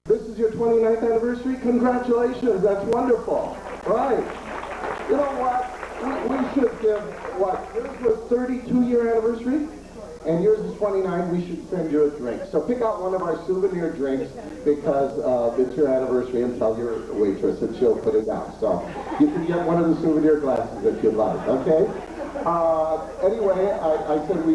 This is your 29th anniversary? Congratulations, that's wonderful. Right. You know what? We should give, what, yours was 32-year anniversary? And yours is 29, we should send you a drink. So pick out one of our souvenir drinks because it's your anniversary and tell your waitress and she'll put it down. So you can get one of the souvenir glasses if you'd like, okay? Anyway, I said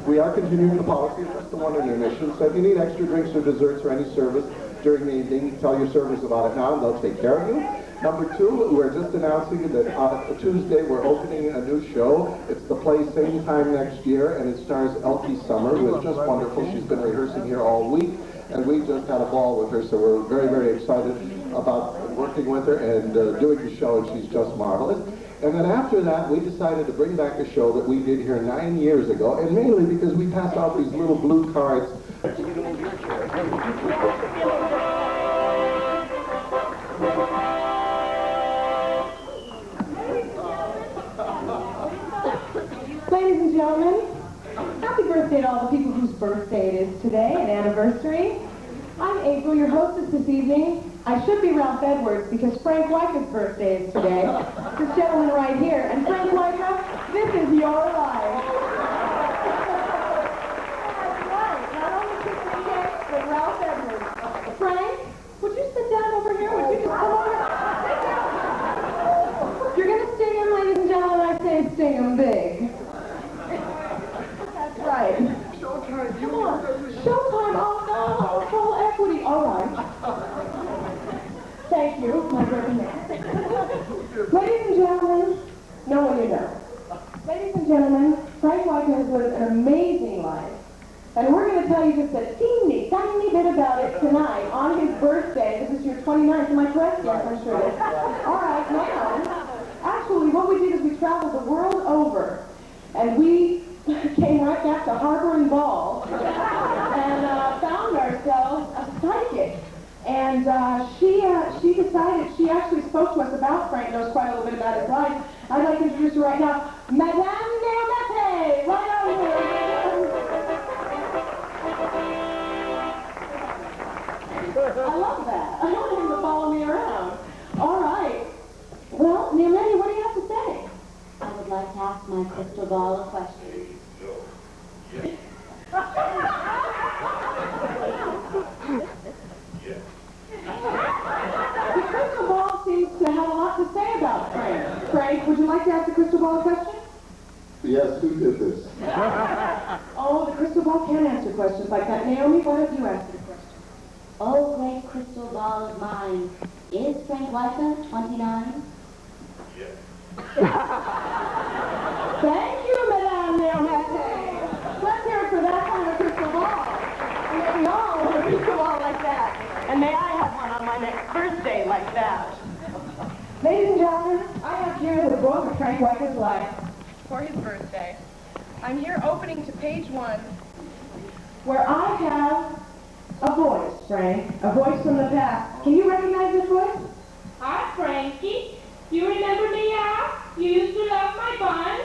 we are continuing the policy of just the one admission. So if you need extra drinks or desserts or any service during the evening, tell your servers about it now and they'll take care of you. Number two, we're just announcing that on Tuesday we're opening a new show. It's the play same time next year, and it stars Elkie Summer, who is just wonderful. She's been rehearsing here all week, and we just had a ball with her, so we're very, very excited about working with her and doing the show, and she's just marvelous. And then after that, we decided to bring back a show that we did here 9 years ago, and mainly because we pass out these little blue cards. Ladies and gentlemen, happy birthday to all the people whose birthday it is today, an anniversary. I'm April, your hostess this evening. I should be Ralph Edwards because Frank Wyka's birthday is today. This gentleman right here. And Frank Wyka, this is your life. That's right. Not only Tiffany Cake, but Ralph Edwards. Frank, would you sit down over here? Would you just come over? Sit down. If you're going to sting him, ladies and gentlemen, I say sting him big. That's right. Showtime. Come on. Showtime. Oh, no. Full equity. All right. Thank you, my brother. Ladies and gentlemen, know what you know. Ladies and gentlemen, Frank Wyka has lived an amazing life. And we're going to tell you just a teeny, tiny bit about it tonight on his birthday. This is your 29th. Am I correct? Yes, I'm sure it is. All right, now, actually, what we did is we traveled the world over. And we came right back to Harbor and Ball and found ourselves a psychic. And she decided, she actually spoke to us about Frank, knows quite a little bit about his life. I'd like to introduce her right now, Madame Neomete, right over here. I love that. I want him to follow me around. All right. Well, Neomete, what do you have to say? I would like to ask my crystal ball a question. The crystal ball seems to have a lot to say about Frank. Frank, would you like to ask the crystal ball a question? Yes, who did this? Oh, the crystal ball can't answer questions like that. Naomi, why don't you answer the question? Oh, great crystal ball of mine. Is Frank Wyka 29? Yes. Thank you, Madame Neomete. Let's hear it for that kind of crystal ball. And may we all have a crystal ball like that. And may I have one on my next birthday like that. Ladies and gentlemen, I have here the book of Frank Wyka's life For his birthday. I'm here opening to page 1. where I have a voice, Frank. A voice from the past. Can you recognize this voice? Hi, Frankie. You remember me, Al? You used to love my bun.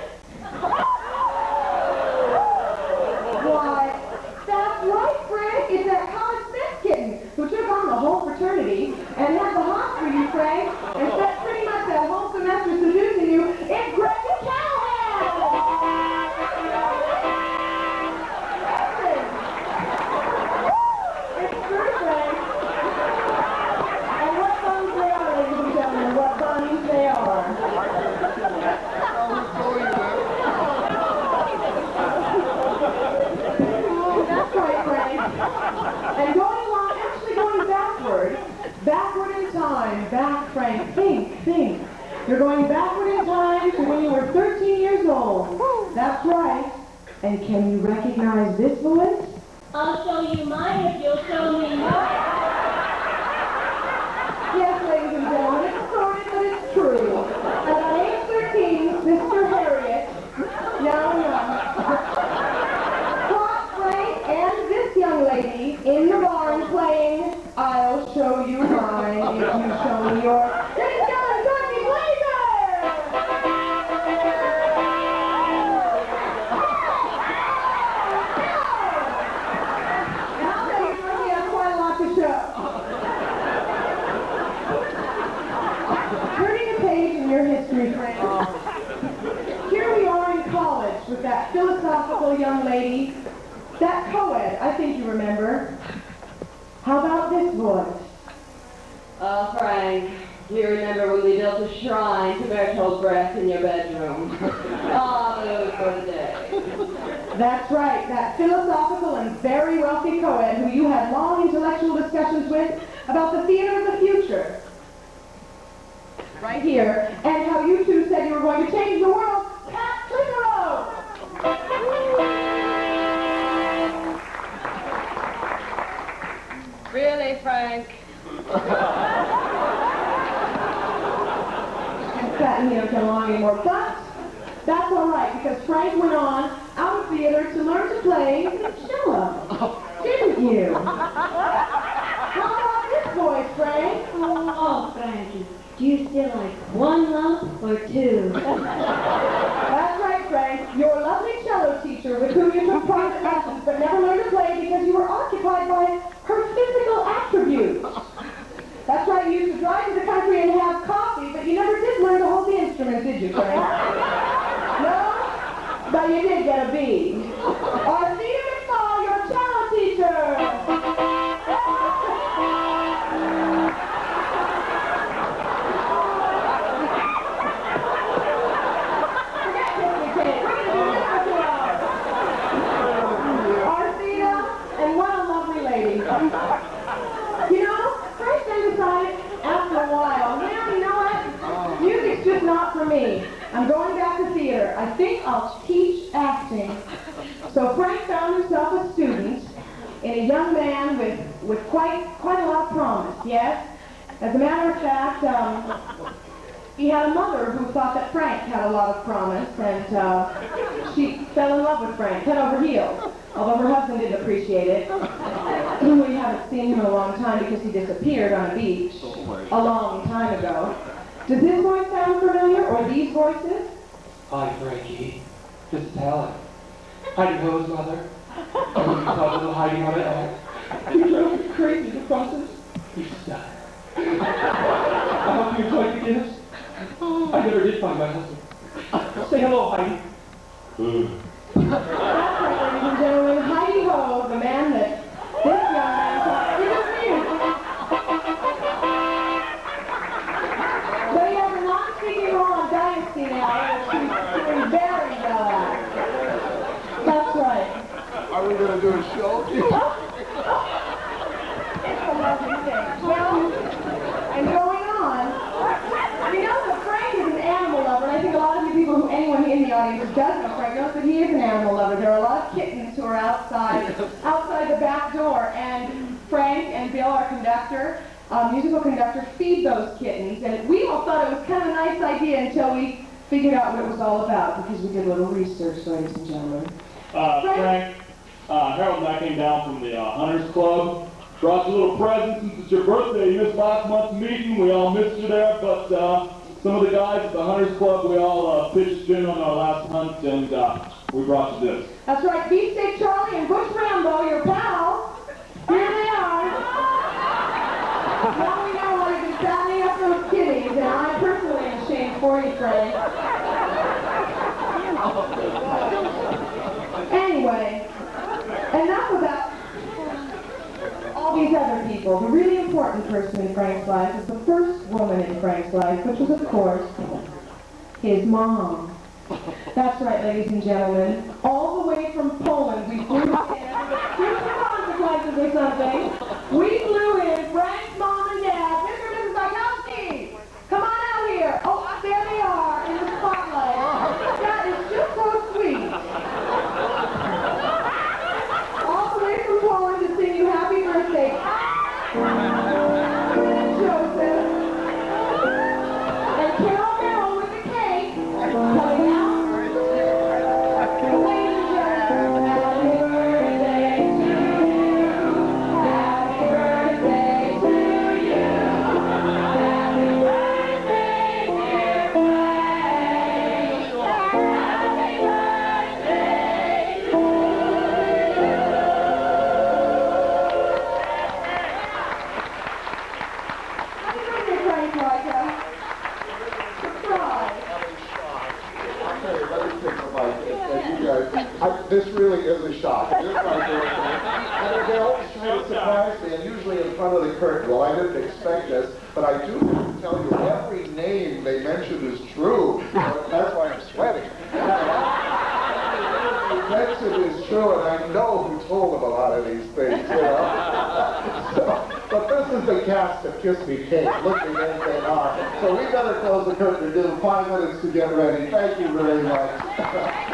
Why, that's right, Frank. It's that College Smith kitten who took on the whole fraternity and had the hots for you, Frank, and spent pretty much that whole semester seducing you. It's Greg Callahan! It's true, Frank. And what buns they are, ladies and gentlemen, what buns they are. That's right, Frank. And going along, actually going backward in time, back, Frank, think. You're going backward in time to when you were 13 years old. That's right. And can you recognize this voice? I'll show you mine if you'll show me yours. Yes, ladies and gentlemen, it's sordid, but it's true. At age 13, Sister Harriet, caught Frank and this young lady in the barn playing I'll Show You Mine if you show me yours. Ladies and gentlemen, Dorothy Blazer! Now that you know he has quite a lot to show that philosophical young lady, that co-ed, I think you remember. How about this voice? Oh, Frank, do you remember when we built a shrine to Bertolt Brecht in your bedroom? Oh, those were the days. That's right, that philosophical and very wealthy co-ed who you had long intellectual discussions with about the theater of the future. Right here, and how you two said you were going to change the world. Pat Clitheroe! Really, Frank? Pat, you don't get along anymore, but that's all right, because Frank went on out of theater to learn to play cello. Didn't you? How about this voice, Frank? Oh, Frankie, do you still like one lump or two? That's right, Frank. Your lovely cello teacher with whom you took private lessons but never learned to play because you were occupied by her physical attributes. That's right, you used to drive to the country and have coffee, but you never did learn to hold the instrument, did you, Frank? No? But you did get a B. Arthea McFall, your cello teacher! And what a lovely lady. You know, Frank then decided after a while, well, you know what? Music's just not for me. I'm going back to theater. I think I'll teach acting. So Frank found himself a student in a young man with quite a lot of promise, yes? As a matter of fact, he had a mother who thought that Frank had a lot of promise, and she fell in love with Frank, head over heels. Although her husband didn't appreciate it. We haven't seen him in a long time because he disappeared on a beach a long time ago. Does this voice sound familiar, or these voices? Hi, Frankie. This is Helen. Heidi Ho's mother. And you saw little Heidi on it all. You drove me crazy to process. You stuck. I hope you enjoyed the gifts. I never did find my husband. Say hello, Heidi. That's right, ladies and gentlemen, Heidi Ho, the man that this young man thought he was mute. But he has a non-speaking role on Dynasty now, which he's doing very well at. That's right. Are we going to do a show? It's a lovely thing. Well, and going on, you know that Frank is an animal lover, and I think a lot of you people, anyone in the audience who does know Frank, knows that he is an animal lover. There are a lot of kittens who are outside the back door, and Frank and Bill, our conductor, musical conductor, feed those kittens, and we all thought it was kind of a nice idea until we figured out what it was all about, because we did a little research, ladies and gentlemen. Frank, Harold and I came down from the Hunters Club. Brought you a little present since it's your birthday. You missed last month's meeting. We all missed you there, but some of the guys at the Hunters Club, we all pitched in on our last hunt, and we brought you this. That's right, Beefsteak Charlie and Bush Rambo, your pals. Here they are. Now we know why you've been fattening up those kitties, and I personally am ashamed for you, Frank. Anyway, enough about all these other people. The really important person in Frank's life is the first woman in Frank's life, which was, of course, his mom. That's right, ladies and gentlemen. All the way from Poland, we flew in. Here's the consequences or something. We flew in Frank's mom and dad, Mr. and Mrs. Bogowski. Come on out here. Oh, there they are in the spotlight. That is just so sweet. All the way from Poland to sing you happy birthday. Joseph. And Carol with the cake. Coming out. Ladies and This really is a shock. It is my birthday. And they always try to surprise me, and usually in front of the curtain. Well, I didn't expect this, but I do have to tell you every name they mentioned is true. That's why I'm sweating. Mention is true, and I know who told them a lot of these things, you know. But this is the cast of Kiss Me Kate, looking as they are. So we better close the curtain and give them 5 minutes to get ready. Thank you very much.